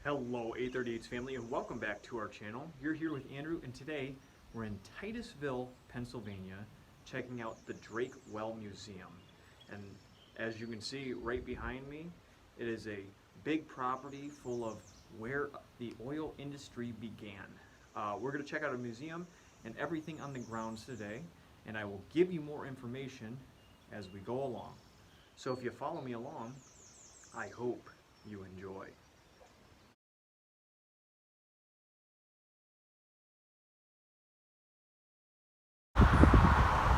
Hello 838's family and welcome back to our channel. You're here with Andrew and today we're in Titusville, Pennsylvania checking out the Drake Well Museum. And as you can see right behind me, it is a big property full of where the oil industry began. We're going to check out a museum and everything on the grounds today, and I will give you more information as we go along. So if you follow me along, I hope you enjoy.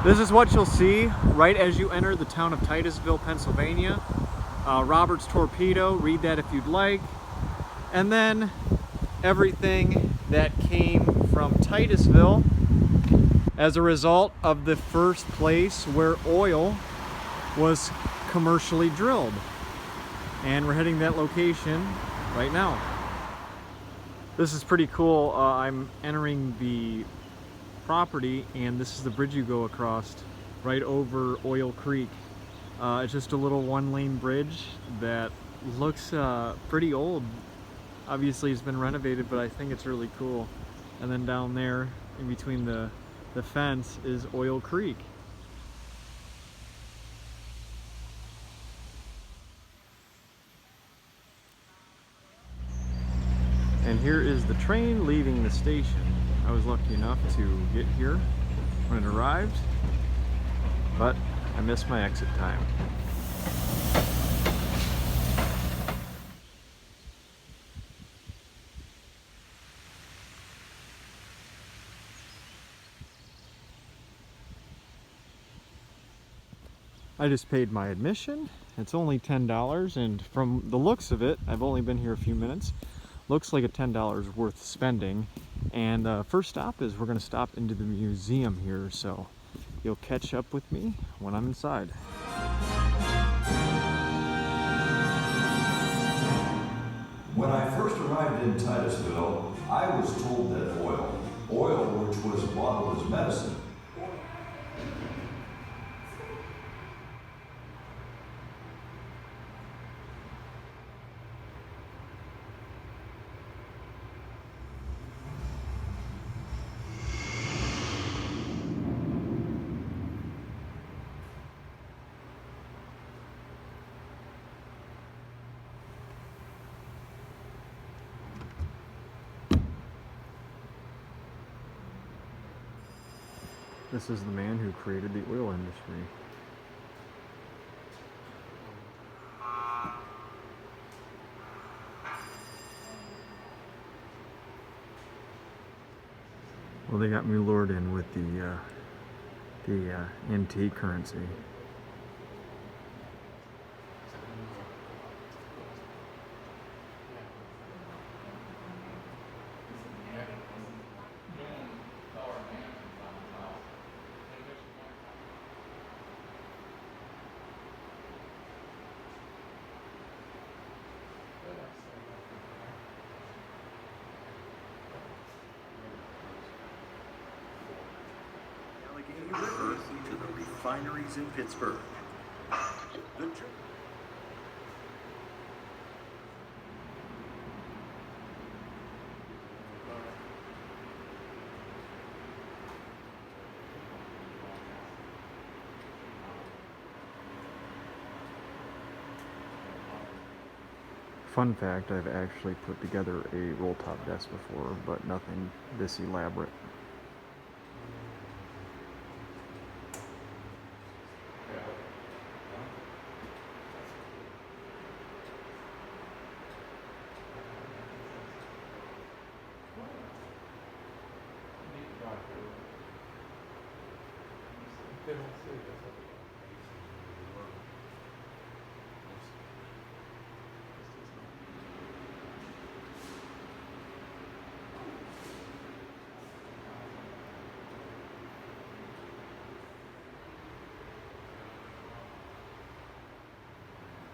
This is what you'll see right as you enter the town of Titusville, Pennsylvania. Robert's Torpedo, read that if you'd like. And then everything that came from Titusville as a result of the first place where oil was commercially drilled. And we're heading to that location right now. This is pretty cool. I'm entering the property and this is the bridge you go across right over Oil Creek. It's just a little one-lane bridge that looks pretty old. Obviously it's been renovated, but I think it's really cool. And then down there in between the fence is Oil Creek. And here is the train leaving the station. I was lucky enough to get here when it arrived, but I missed my exit time. I just paid my admission. It's only $10, and from the looks of it, I've only been here a few minutes. Looks like a $10 worth spending. And first stop is we're going to stop into the museum here, so you'll catch up with me when I'm inside. When I first arrived in Titusville, I was told that oil which was bottled as medicine, This is the man who created the oil industry. Well, they got me lured in with the antique currency. To the refineries in Pittsburgh. Fun fact, I've actually put together a roll top desk before, but nothing this elaborate.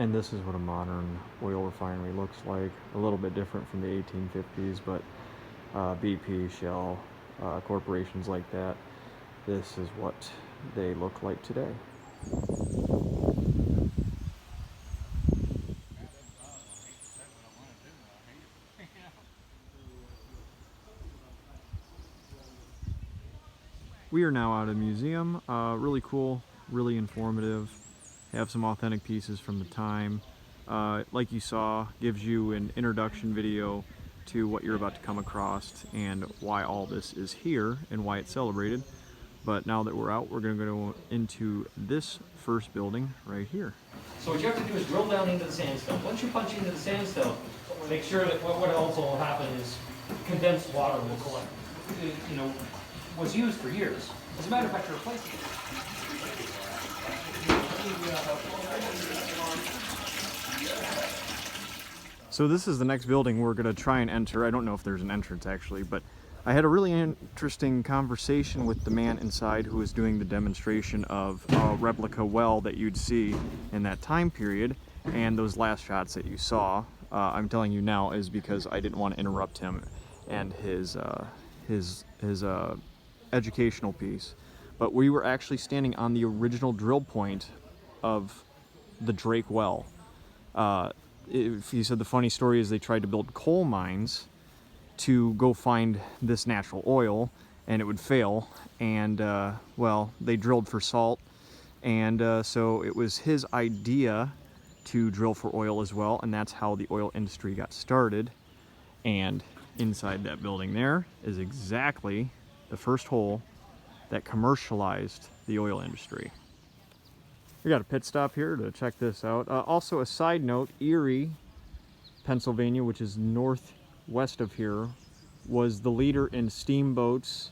And this is what a modern oil refinery looks like. A little bit different from the 1850s, but BP, Shell, corporations like that, this is what they look like today. we are now at a museum. Really cool, really informative. Have some authentic pieces from the time. Like you saw, gives you an introduction video to what you're about to come across and why all this is here and why it's celebrated. But now that we're out, we're going to go into this first building right here. So what you have to do is drill down into the sandstone. Once you punch into the sandstone, make sure that what also will happen is condensed water will collect. It, you know, was used for years. As a matter of fact, to replace it. So this is the next building we're going to try and enter. I don't know if there's an entrance actually, but I had a really interesting conversation with the man inside who was doing the demonstration of a replica well that you'd see in that time period, and those last shots that you saw, I'm telling you now, is because I didn't want to interrupt him and his educational piece. But we were actually standing on the original drill point of the Drake well. He said the funny story is they tried to build coal mines to go find this natural oil, and it would fail, and well, they drilled for salt, and so it was his idea to drill for oil as well, and that's how the oil industry got started. And inside that building there is exactly the first hole that commercialized the oil industry. We got a pit stop here to check this out. Also, a side note, Erie, Pennsylvania, which is northwest of here, was the leader in steamboats.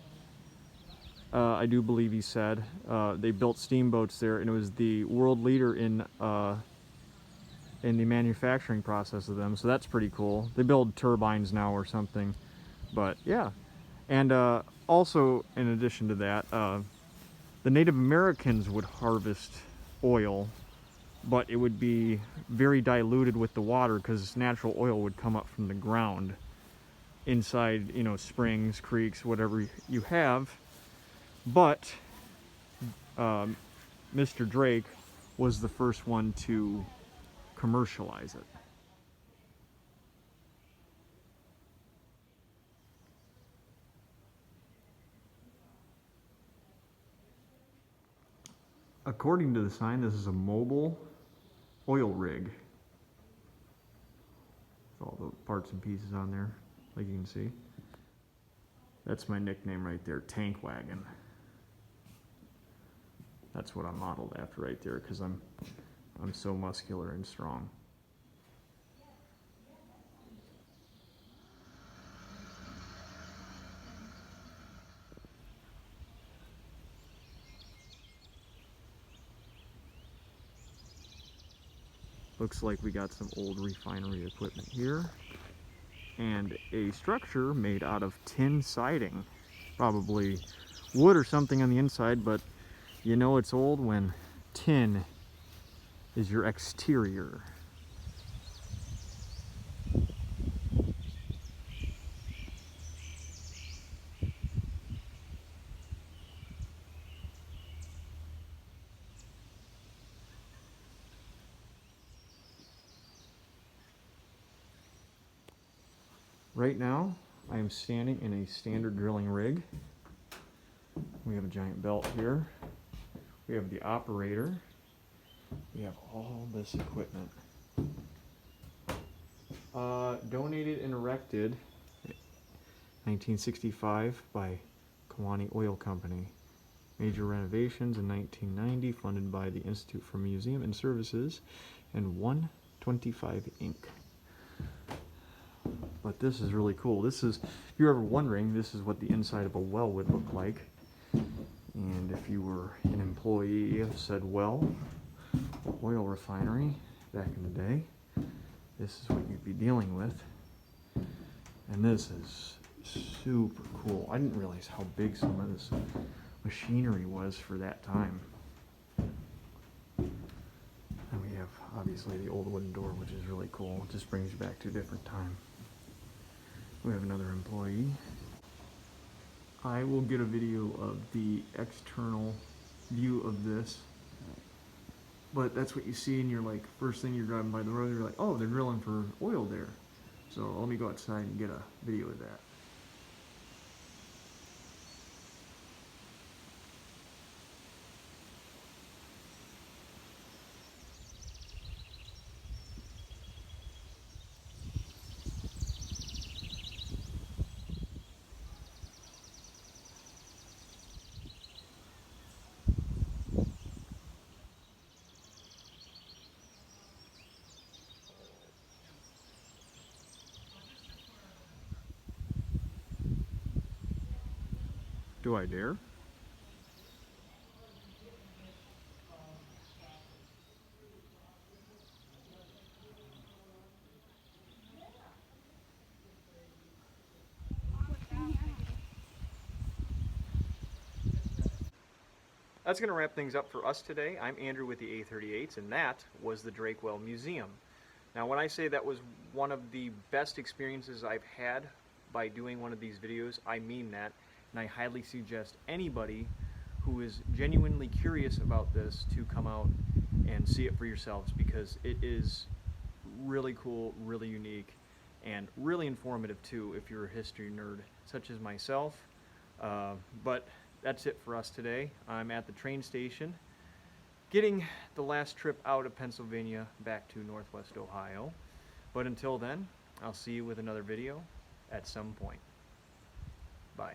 I do believe he said they built steamboats there, and it was the world leader in the manufacturing process of them. So that's pretty cool. They build turbines now or something, but yeah. And also, in addition to that, the Native Americans would harvest oil, but it would be very diluted with the water because natural oil would come up from the ground inside, you know, springs, creeks, whatever you have. But Mr. Drake was the first one to commercialize it. According to the sign, this is a mobile oil rig. With all the parts and pieces on there, like you can see. That's my nickname right there, Tank Wagon. That's what I'm modeled after right there, because I'm so muscular and strong. Looks like we got some old refinery equipment here, and a structure made out of tin siding, probably wood or something on the inside, but you know it's old when tin is your exterior. Right now, I am standing in a standard drilling rig. We have a giant belt here. We have the operator. We have all this equipment. Donated and erected 1965 by Kewanee Oil Company. Major renovations in 1990, funded by the Institute for Museum and Services, and 125 Inc. But this is really cool. This is, if you're ever wondering, this is what the inside of a well would look like. And if you were an employee of said well or oil refinery back in the day, this is what you'd be dealing with. And this is super cool. I didn't realize how big some of this machinery was for that time. And we have obviously the old wooden door, which is really cool. It just brings you back to a different time. We have another employee. I will get a video of the external view of this, but that's what you see, and you're like, first thing you're driving by the road, you're like, oh, they're drilling for oil there. So let me go outside and get a video of that. Do I dare? That's going to wrap things up for us today. I'm Andrew with the A38s, and that was the Drakewell Museum. Now, when I say that was one of the best experiences I've had by doing one of these videos, I mean that, and I highly suggest anybody who is genuinely curious about this to come out and see it for yourselves, because it is really cool, really unique, and really informative too if you're a history nerd such as myself. But that's it for us today. I'm at the train station getting the last trip out of Pennsylvania back to Northwest Ohio. But until then, I'll see you with another video at some point. Bye.